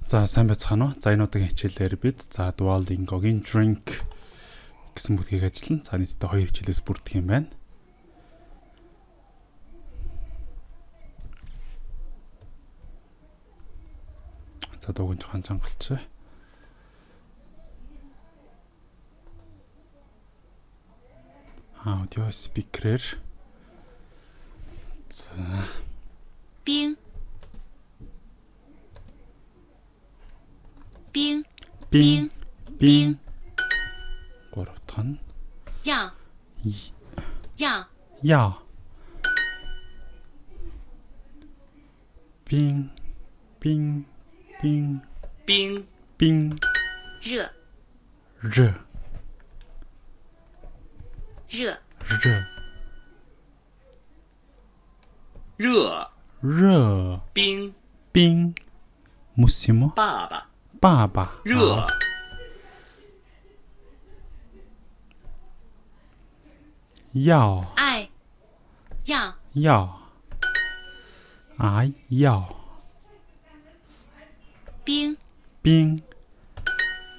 За сайн байцгаана уу? За энэ удаагийн хичээлээр бид Duolingo-гийн drink гэсэн бүлгийг ажиллана. За нийтдээ 2 хичээлээс бүрдэх юм байна. За дуугийн жоохон жангалчаа. Аудио спикерээр. За 冰 冰 3 дахь нь 要 要冰冰热热冰 冰 무시모 爸爸爸爸热要爱要冰冰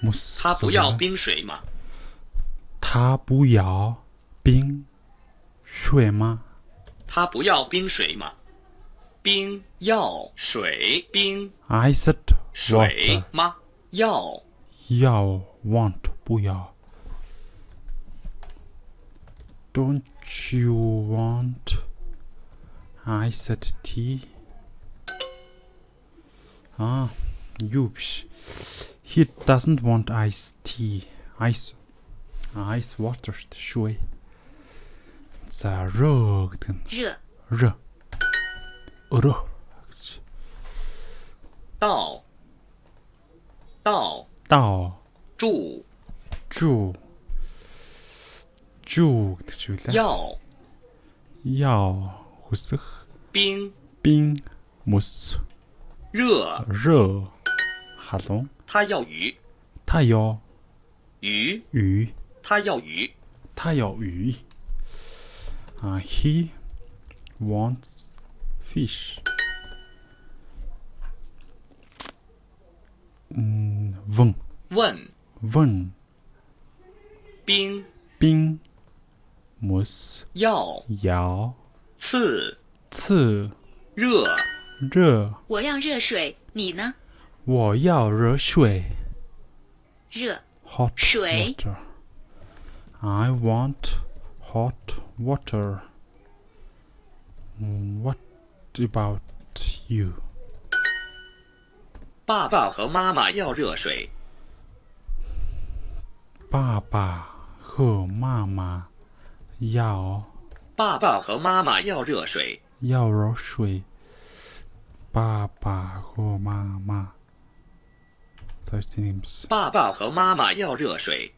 무시 他不要冰水吗？他不要冰水吗？他不要冰水吗？冰要水冰 I said 水 water 吗？要要 want 不要 Don't you want I said tea He doesn't want iced tea ice water 水 За热гэдэг нь 热 热到到住гэдэг чи юу лээ? 要 хүсэх 冰冰 мөс 热 халуун 他要鱼他要鱼他要鱼 He wants fish 问冰冰 mos 要要刺热我要热水，你呢？我要热水热 hot 水 water I want hot water What about you 爸爸和妈妈要热水爸爸和妈妈要热水要热水爸爸和妈妈再听爸爸和妈妈要热水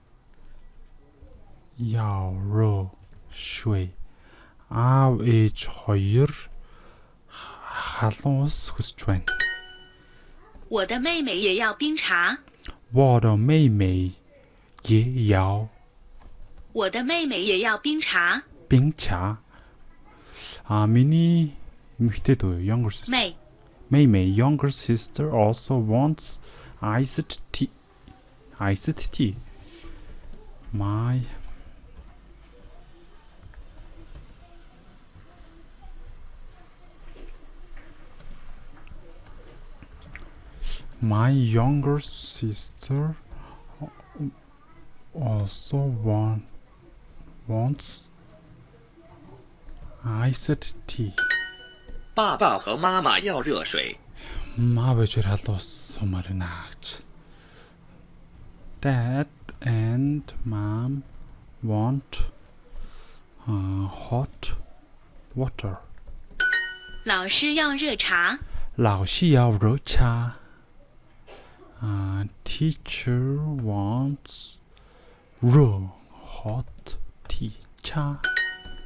要热水RH2 халуун ус хүсэж байна 我的妹妹也要冰茶，我的妹妹也要我的妹妹也要冰茶。冰茶 миний эмэгтэй дүү younger sister 妹 妹 younger sister also wants iced tea My younger sister also wants iced tea 爸爸和妈妈要热水 Маа байж халуус сумарна гэж. Dad and mom want hot water. 老师要热茶，老师要热茶。Teacher wants热 hot tea 茶。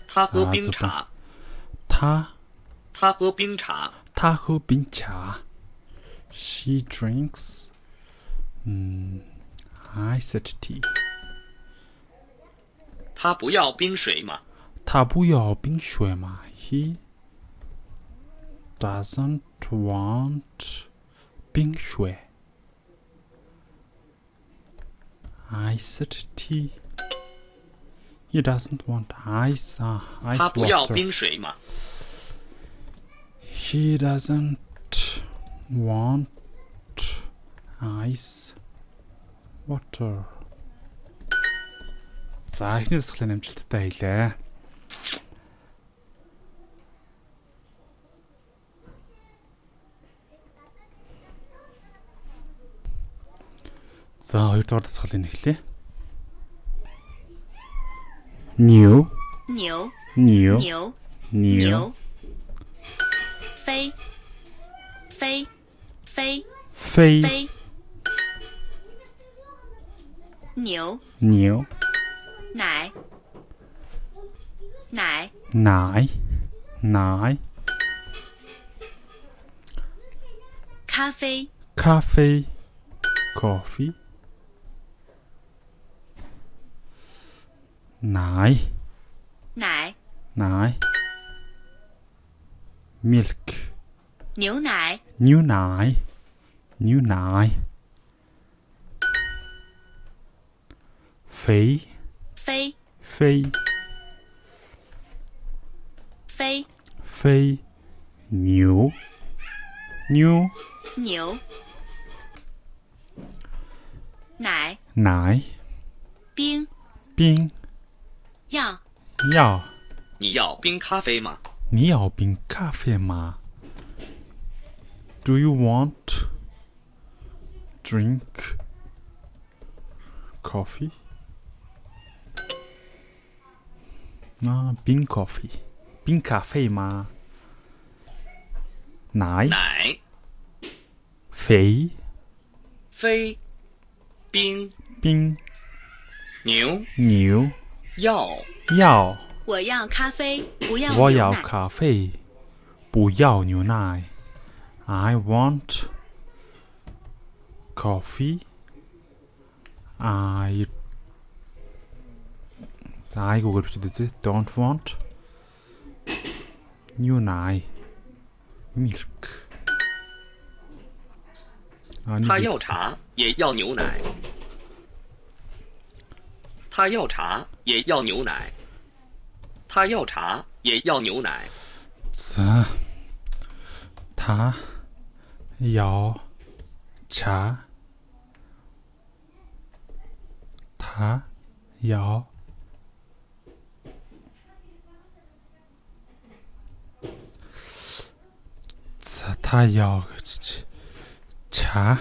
他喝冰茶他喝冰茶他喝冰茶。She drinks iced tea. 他不要冰水吗？他不要冰水吗？ He doesn't want 冰水。iced tea. He doesn't want ice 他 ice 不要 water. 冰水嘛？ He doesn't want ice water. За эхний засаглын амжилттай хэлээ. За хоёрдугаар дасгалыг эхлэе. New 牛 new 牛 new 牛，飞飞飞飞飞，牛牛奶奶奶奶咖啡咖啡 coffee 奶奶奶 milk 牛奶牛奶牛奶肥飞飞飞飞牛牛牛奶奶冰冰要要你要冰咖啡吗？你要冰咖啡吗 Do you want drink coffee? 冰 coffee 冰咖啡吗奶奶肥飞冰冰牛牛要要我要咖啡，不要我要牛奶。咖啡不要牛奶 I want coffee За айгуугаар бичээд үзье. Don't want new nai milk. 他要茶也要牛奶。他要茶也要牛奶。他要茶也要牛奶。 자, 他要茶他要 자, 他要茶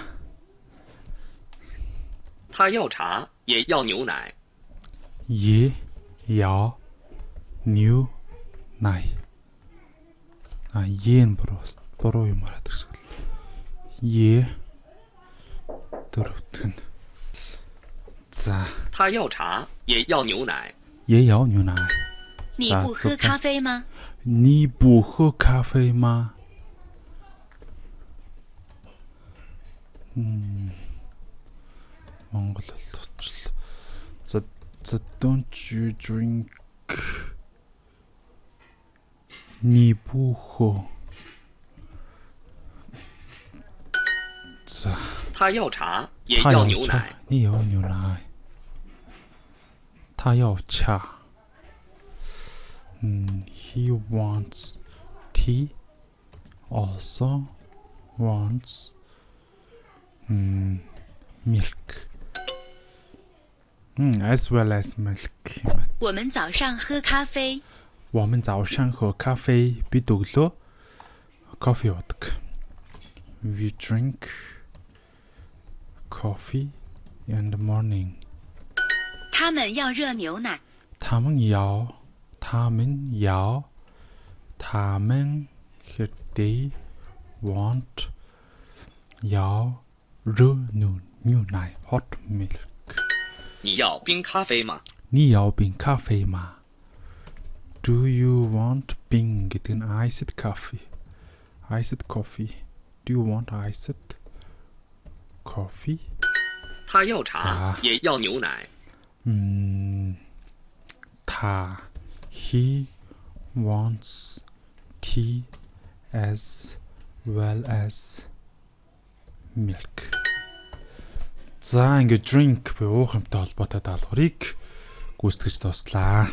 他要茶也要牛奶。也要牛奶 얘는 буруу юм хараад гэсэн үг. Е дөрөвтгөн. За, 他要茶也要牛奶。也要牛奶. 你不喝咖啡吗？你不喝咖啡吗? Монгол болчихлоо. За, don't you drink 你不喝 자, 他要茶也他要要牛奶。茶你要牛奶他要茶 he wants tea also wants milk as well as milk 我们早上喝咖啡。我们早上喝咖啡 бид өглөө кофе уудаг. We drink coffee in the morning. 他们要热牛奶。他们要 they want 要热牛奶 hot milk. 你要冰咖啡吗？你要冰咖啡吗 Do you want 冰 гэдэг нь iced coffee. Iced coffee. Do you want iced coffee? 他要茶也要牛奶。he wants tea as well as milk. За ингээд drink буюу уух юмтай холбоотой даалгаврыг гүйцэтгэж дуслаа.